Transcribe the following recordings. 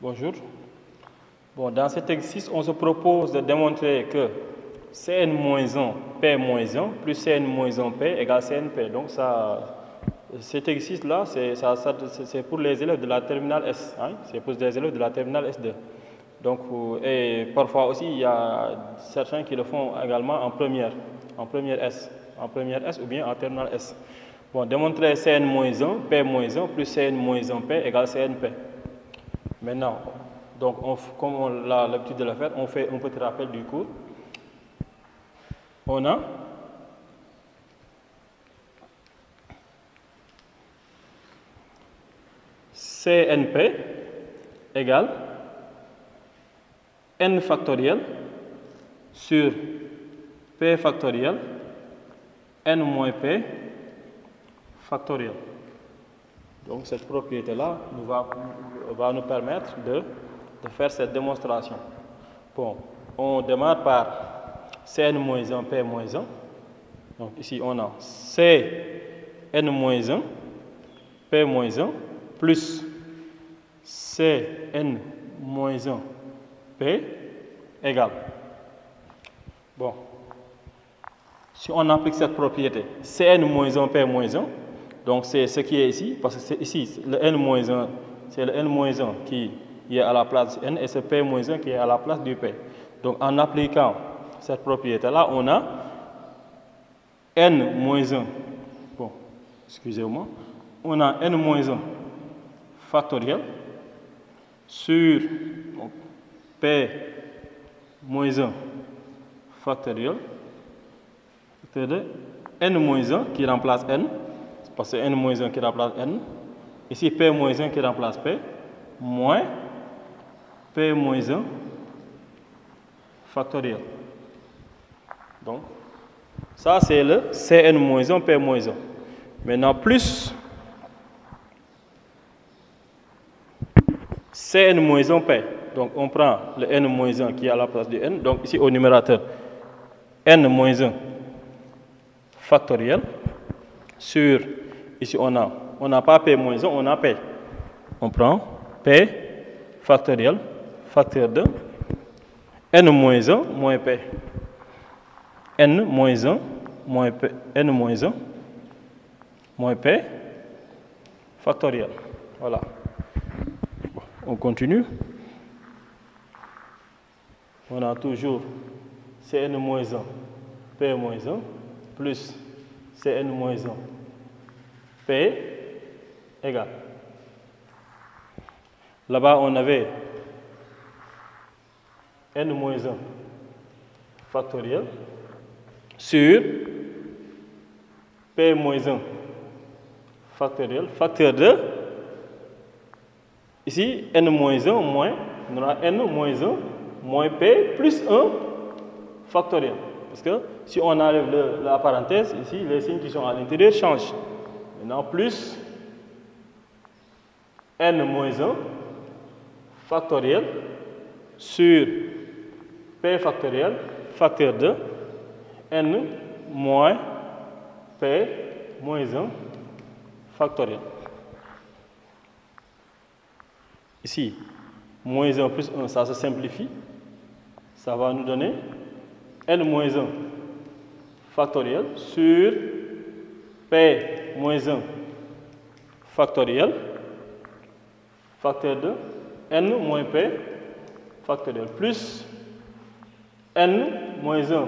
Bonjour. Bon, dans cet exercice, on se propose de démontrer que Cn-1, P-1 plus Cn-1, P égale Cnp. Donc, cet exercice-là, c'est pour les élèves de la terminale S. Hein? C'est pour les élèves de la terminale S2. Donc, et parfois aussi, il y a certains qui le font également en première S ou bien en terminale S. Bon, démontrer Cn-1, P-1 plus Cn-1, P égale Cnp. Maintenant, donc comme on a l'habitude de le faire, on fait un petit rappel du cours. On a Cnp égale n factoriel sur p factoriel n moins p factoriel. Donc cette propriété-là va nous permettre de faire cette démonstration. Bon, on démarre par Cn-1, P-1. Donc ici on a Cn-1, P-1 plus Cn-1, P égale. Bon, si on applique cette propriété, Cn-1, P-1, donc c'est ce qui est ici, parce que ici, le n-1, c'est le n-1 qui est à la place du n et c'est p-1 qui est à la place du p. Donc en appliquant cette propriété-là, on a n-1, bon, excusez-moi, on a n-1 factoriel sur p-1 factoriel de n-1 qui remplace n, parce que n-1 qui remplace n, ici p-1 qui remplace p, moins p-1 factoriel. Donc, ça c'est le Cn-1, p-1. Maintenant, plus Cn-1, p. Donc, on prend le n-1 qui est à la place du n. Donc, ici au numérateur, n-1 factoriel sur, ici on n'a pas p-1, on a p. On prend p factoriel, facteur de n-1 moins p. n-1 moins p, n-1 moins p factoriel. Voilà. On continue. On a toujours Cn-1, p-1 plus Cn-1, p égale. Là-bas, on avait n-1 factoriel sur p-1 factoriel, facteur de, ici, n-1 moins, on aura n-1 moins p plus 1 factoriel. Parce que si on enlève la parenthèse, ici, les signes qui sont à l'intérieur changent. Maintenant, plus n-1 factoriel sur p factoriel, facteur de n moins p moins 1 factoriel. Ici, moins 1 plus 1, ça se simplifie. Ça va nous donner n-1 factoriel sur p moins 1 factoriel, facteur de n moins p factoriel, plus n moins 1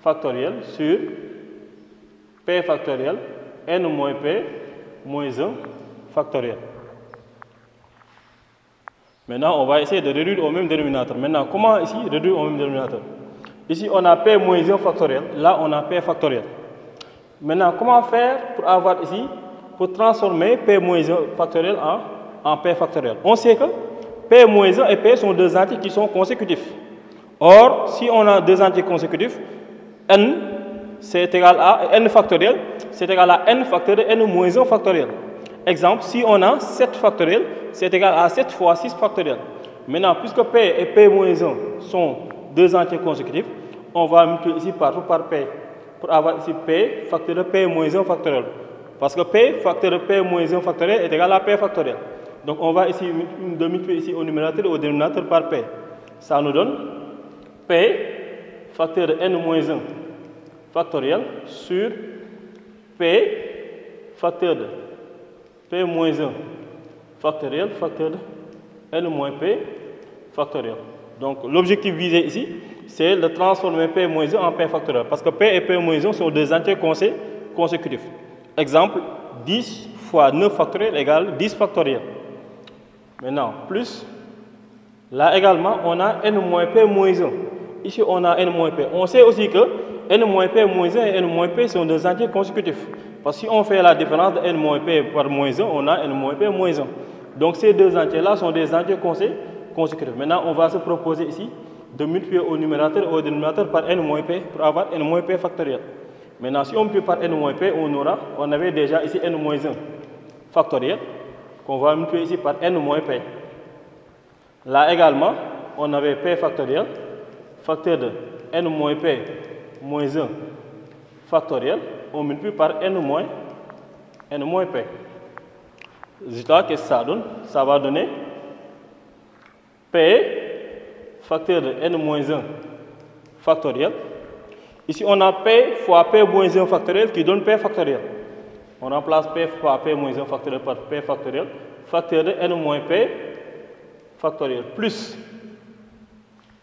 factoriel sur p factoriel, n moins p moins 1 factoriel. Maintenant, on va essayer de réduire au même dénominateur. Maintenant, comment ici réduire au même dénominateur? Ici, on a p moins 1 factoriel. Là, on a p factoriel. Maintenant, comment faire pour avoir ici, pour transformer p moins 1 factoriel en p factoriel? On sait que p moins 1 et p sont deux entiers qui sont consécutifs. Or, si on a deux entiers consécutifs, n c'est égal à n factoriel, c'est égal à n factoriel n moins 1 factoriel. Exemple, si on a 7 factoriel, c'est égal à 7 fois 6 factoriel. Maintenant, puisque p et p moins 1 sont deux entiers consécutifs, on va multiplier ici partout par p pour avoir ici p factoriel p moins 1 factoriel. Parce que p factoriel p moins 1 factoriel est égal à p factoriel. Donc on va ici multiplier ici au numérateur et au dénominateur par P. Ça nous donne P facteur de n-1 factoriel sur P facteur de P-1 factoriel facteur de n-P factoriel. Donc l'objectif visé ici, c'est de transformer P-1 en P factoriel. Parce que P et P-1 sont deux entiers consécutifs. Exemple, 10 fois 9 factoriel égale 10 factoriel. Maintenant, plus, là également, on a n-P-1. Ici, on a n-P. On sait aussi que n-P-1 et n-P sont deux entiers consécutifs. Parce que si on fait la différence de n-P par moins 1, on a n-P-1. Donc ces deux entiers-là sont des entiers consécutifs. Maintenant, on va se proposer ici de multiplier au numérateur et au dénominateur par n-P pour avoir n-P factoriel. Maintenant, si on multiplie par n-P, on avait déjà ici n-1 factoriel, qu'on va multiplier ici par n-P. Là également, on avait P factoriel, facteur de n-P moins 1 factoriel, on multiplie par n-P. Résultat, qu'est-ce que ça donne? Ça va donner P facteur de n-1 factoriel. Ici, on a P fois P-1 factoriel qui donne P factoriel. On remplace P fois P-1 factoriel par P factoriel, facteur de n-P factoriel, plus.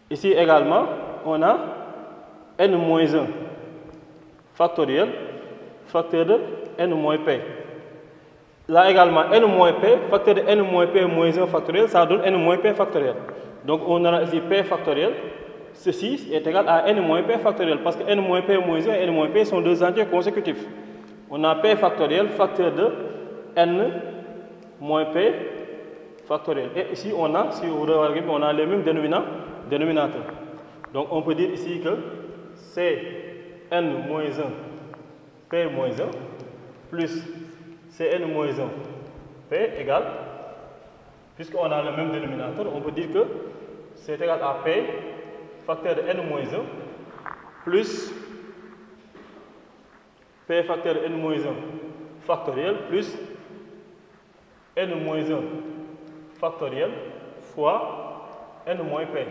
Ici également, on a n-1 factoriel, facteur de n-P. Là également, n-P, facteur de n-P-1 factoriel, ça donne n-P factoriel. Donc on aura ici P factoriel. Ceci est égal à n-P factoriel parce que n-P-1 et n-P sont deux entiers consécutifs. On a P factoriel, facteur de n-P factoriel. Et ici, on a, si vous regardez, on a les mêmes dénominateurs. Donc on peut dire ici que c'est n-1 P-1 plus Cn-1 P égale, puisqu'on a le même dénominateur, on peut dire que c'est égal à P facteur de n-1 plus P facteur de n-1 factoriel plus n-1 factoriel fois n-P.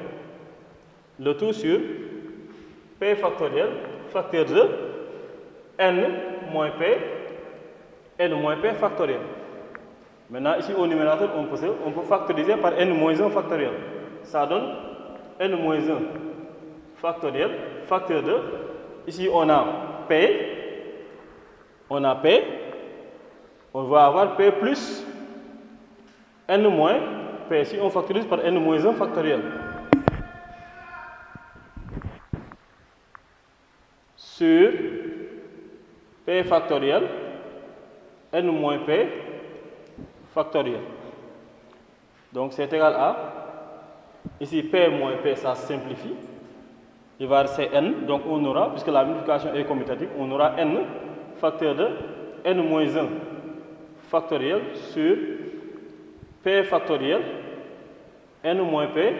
Le tout sur P factoriel facteur de n-P n-P factoriel. Maintenant, ici au numérateur, on peut factoriser par n-1 factoriel. Ça donne n-1 factoriel, facteur de, ici on a P, on va avoir P plus n-P, si on factorise par n-1 factoriel. Sur P factoriel, n-P factoriel. Donc c'est égal à, ici P moins P, ça se simplifie. Il va rester n, donc on aura, puisque la multiplication est commutative, on aura n facteur de n-1 factoriel sur P factoriel n-P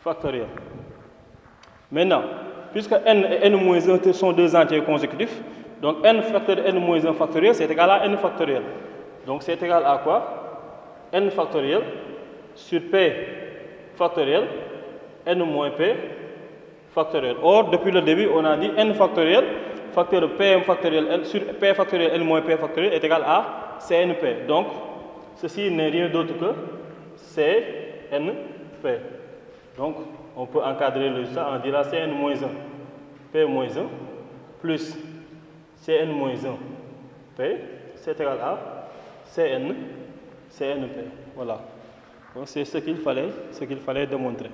factoriel. Maintenant, puisque n et n-1 sont deux entiers consécutifs, donc n facteur de n-1 factoriel, c'est égal à n factoriel. Donc c'est égal à quoi? N factoriel sur P factoriel n-P factoriel. Or, depuis le début, on a dit n factoriel, facteur de P factoriel sur P factoriel n-P factoriel est égal à Cnp. Donc, ceci n'est rien d'autre que Cnp. Donc, on peut encadrer le résultat en disant Cn-1 P-1 plus Cn-1 P, c'est égal à Cnp. Voilà. Donc, c'est ce qu'il fallait démontrer.